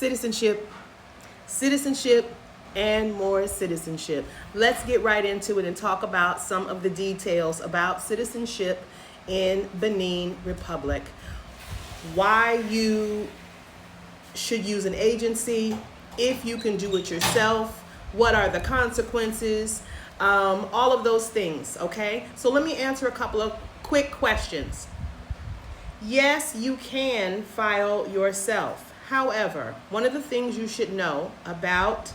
citizenship, citizenship, and more citizenship. Let's get right into it and talk about some of the details about citizenship in Benin Republic. Why you should use an agency, if you can do it yourself, what are the consequences, all of those things, okay? So let me answer a couple of quick questions. Yes, you can file yourself. However, one of the things you should know about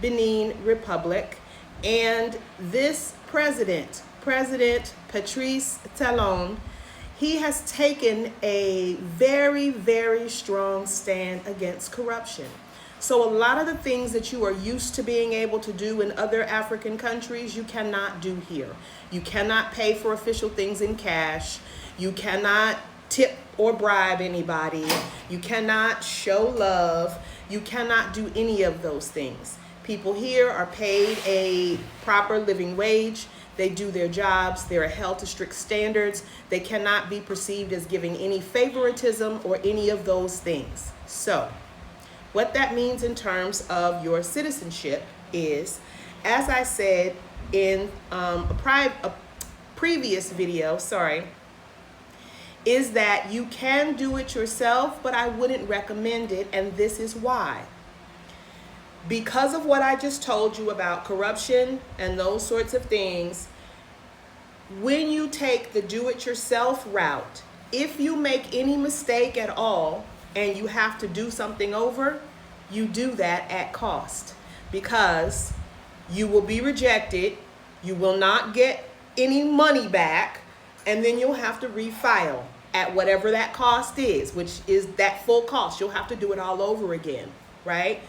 Benin Republic and this President Patrice Talon, he has taken a very, very strong stand against corruption. So a lot of the things that you are used to being able to do in other African countries, you cannot do here. You cannot pay for official things in cash. You cannot tip or bribe anybody. You cannot show love. You cannot do any of those things. People here are paid a proper living wage. They do their jobs. They are held to strict standards. They cannot be perceived as giving any favoritism or any of those things. So what that means in terms of your citizenship is, as I said in a previous video, is that you can do it yourself, but I wouldn't recommend it, and this is why. Because of what I just told you about corruption and those sorts of things, when you take the do-it-yourself route, if you make any mistake at all and you have to do something over, you do that at cost, because you will be rejected, you will not get any money back, and then you'll have to refile at whatever that cost is, which is that full cost. You'll have to do it all over again, right?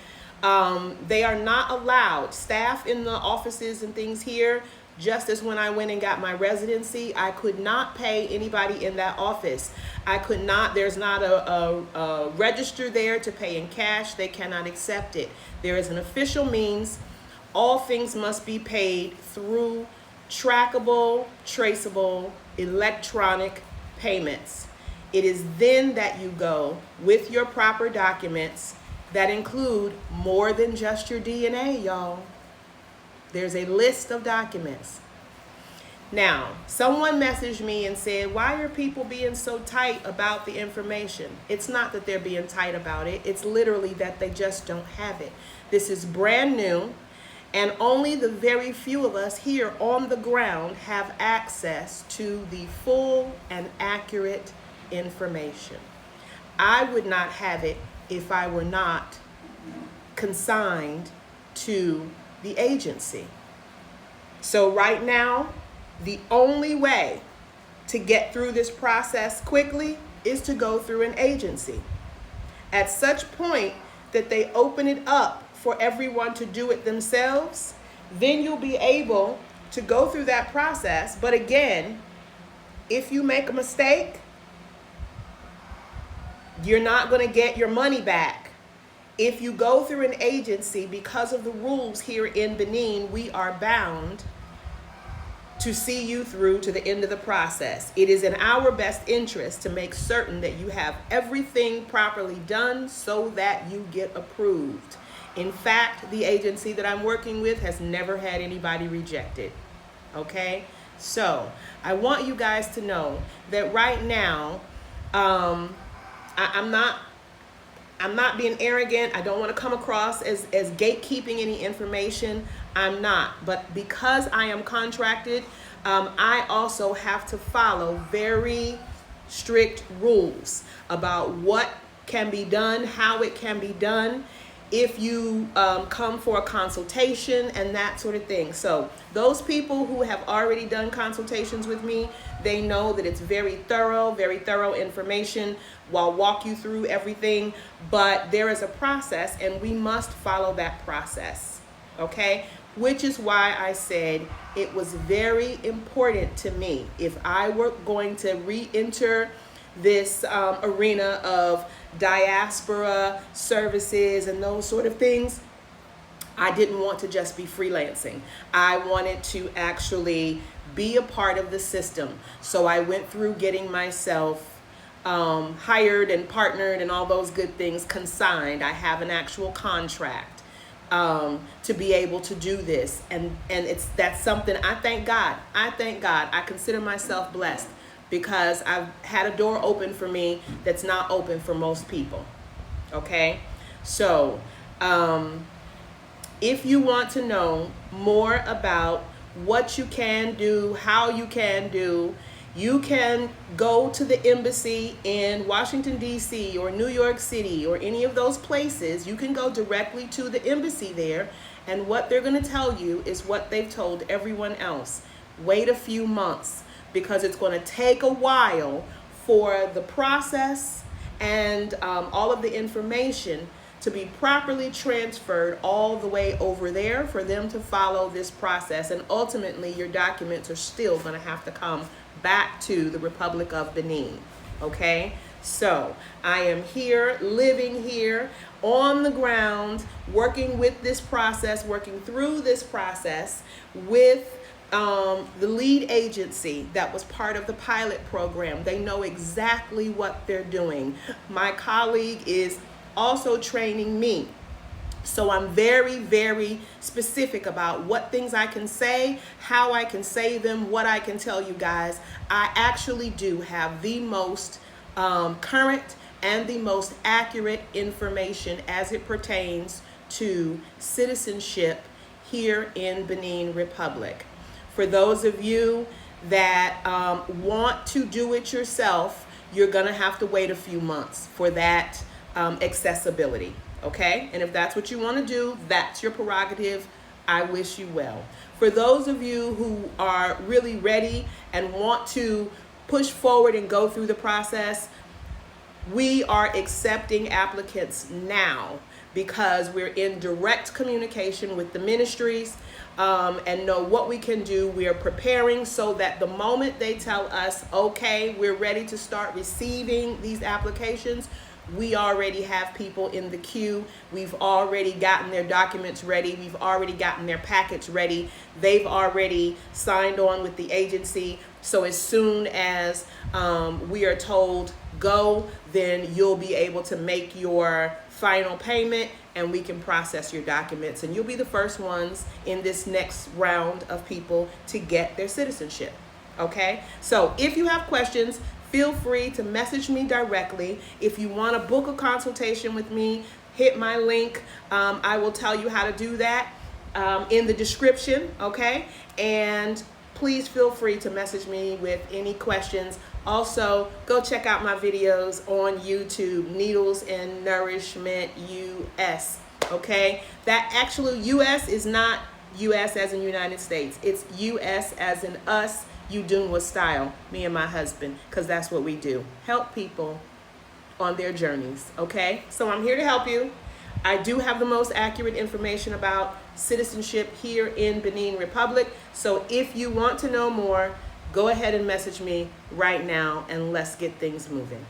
They are not allowed, staff in the offices and things here, just as when I went and got my residency, I could not pay anybody in that office. I could not, there's not a register there to pay in cash. They cannot accept it. There is an official means. All things must be paid through trackable, traceable, electronic payments. It is then that you go with your proper documents that include more than just your DNA, y'all. There's a list of documents. Now, someone messaged me and said, why are people being so tight about the information? It's not that they're being tight about it. It's literally that they just don't have it. This is brand new, and only the very few of us here on the ground have access to the full and accurate information. I would not have it if I were not consigned to the agency. So right now, the only way to get through this process quickly is to go through an agency. At such point that they open it up for everyone to do it themselves, then you'll be able to go through that process. But again, if you make a mistake, you're not going to get your money back. If you go through an agency, because of the rules here in Benin, we are bound to see you through to the end of the process. It is in our best interest to make certain that you have everything properly done so that you get approved. In fact, the agency that I'm working with has never had anybody rejected. Okay? So I want you guys to know that right now, I'm not being arrogant. I don't want to come across as gatekeeping any information. I'm not. But because I am contracted, I also have to follow very strict rules about what can be done, how it can be done, if you come for a consultation and that sort of thing. So those people who have already done consultations with me, they know that it's very thorough information. I'll walk you through everything, but there is a process and we must follow that process, okay? Which is why I said it was very important to me, if I were going to re-enter this arena of diaspora services and those sort of things, I didn't want to just be freelancing. I wanted to actually be a part of the system. So I went through getting myself hired and partnered and all those good things, consigned. I have an actual contract to be able to do this, and that's something I thank God. I consider myself blessed because I've had a door open for me that's not open for most people. Okay, so if you want to know more about what you can do, how you can do, you can go to the embassy in Washington, D.C. or New York City or any of those places. You can go directly to the embassy there, and what they're going to tell you is what they've told everyone else. Wait a few months, because it's going to take a while for the process and all of the information to be properly transferred all the way over there for them to follow this process. And ultimately, your documents are still going to have to come back to the Republic of Benin. Okay? So I am here, living here on the ground, working with this process, working through this process with the lead agency that was part of the pilot program. They know exactly what they're doing. My colleague is also training me. So I'm very, very specific about what things I can say, how I can say them, what I can tell you guys. I actually do have the most current and the most accurate information as it pertains to citizenship here in Benin Republic. For those of you that want to do it yourself, you're gonna have to wait a few months for that accessibility, okay? And if that's what you want to do, that's your prerogative. I wish you well. For those of you who are really ready and want to push forward and go through the process, we are accepting applicants now because we're in direct communication with the ministries and know what we can do. We are preparing so that the moment they tell us, okay, we're ready to start receiving these applications, we already have people in the queue. We've already gotten their documents ready. We've already gotten their package ready. They've already signed on with the agency. So as soon as we are told go, then you'll be able to make your final payment and we can process your documents. And you'll be the first ones in this next round of people to get their citizenship. Okay? So if you have questions, feel free to message me directly. If you want to book a consultation with me, hit my link. I will tell you how to do that in the description, okay? And please feel free to message me with any questions. Also, go check out my videos on YouTube, Needles and Nourishment US, okay? That actually, US is not US as in United States. It's US as in us. You doing with style, me and my husband, because that's what we do. Help people on their journeys, okay? So I'm here to help you. I do have the most accurate information about citizenship here in Benin Republic. So if you want to know more, go ahead and message me right now and let's get things moving.